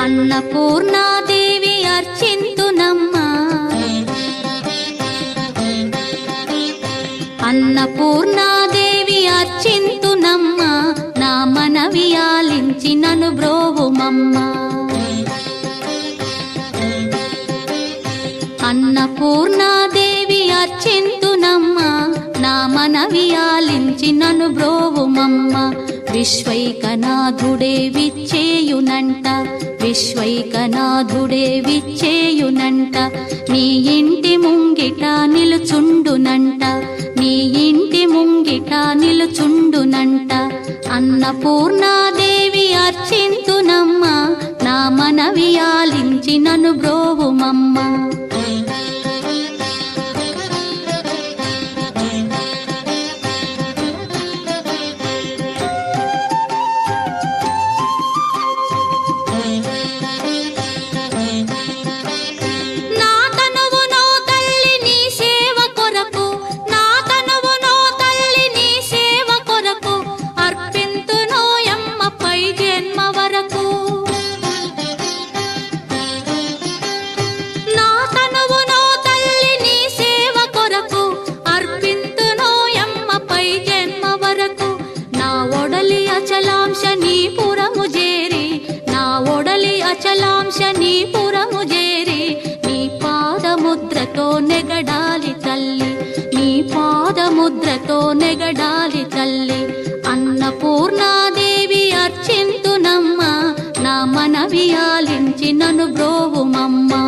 అన్నపూర్ణాదేవి అర్చింతునమ్మా, అన్నపూర్ణాదేవి అర్చింతునమ్మా, నా మనవి ఆలించి నన్ను బ్రోవుమమ్మా. అన్నపూర్ణాదేవి అర్చింతునమ్మా, నా మనవి ఆలించి నన్ను బ్రోవుమమ్మా. విశ్వైకనాథుడే విచ్చేయునంట, విశ్వైకనాథుడే విచ్చేయునంట, నీ ఇంటి ముంగిట నిలుచుండునంట, నీ ఇంటి ముంగిట నిలుచుండునంట. అన్నపూర్ణాదేవి అర్చింతునమ్మా, నా మనవి ఆలించి నన్ను బ్రోవుమమ్మా. అచలాంశనీపురము చేరి నీ పాదముద్రతో నెగడాలి తల్లి, నీ పాదముద్రతో నెగడాలి తల్లి. అన్నపూర్ణాదేవి అర్చింతునమ్మా, నా మనవి ఆలించి నన్ను బ్రోవుమమ్మా.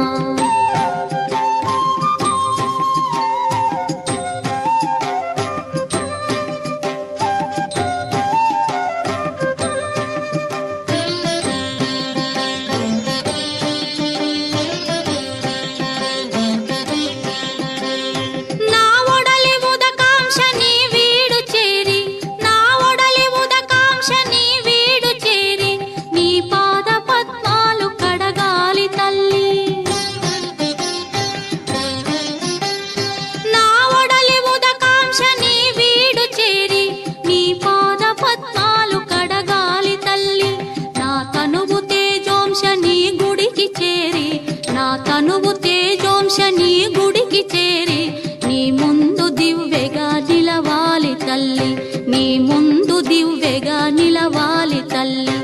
తనువు తేజోంశని గుడికి చేరి నీ ముందు దివ్వెగా నిలవాలి తల్లి, నీ ముందు దివ్వెగా నిలవాలి తల్లి.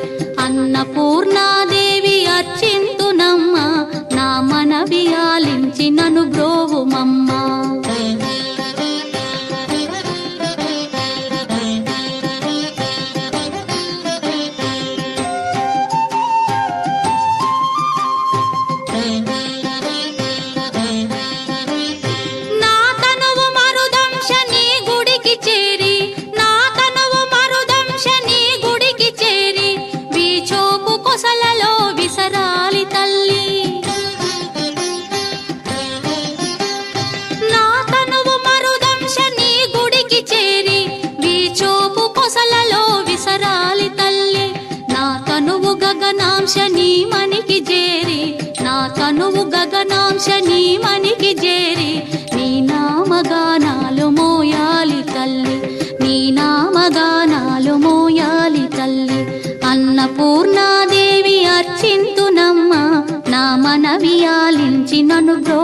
అన్నపూర్ణాదేవి అర్చింతునమ్మా, నా మనవి ఆలించి నన్ను బ్రోవుమమ్మా. గగనాంశని మనికి చేరి, నా తనువు గగనాంశని మనికి చేరి నీ నామగానాలు మోయాలి తల్లి, నీ నామగానాలు మోయాలి తల్లి. అన్నపూర్ణాదేవి అర్చింతునమ్మా, నా మనవి ఆలించి నన్ను బ్రో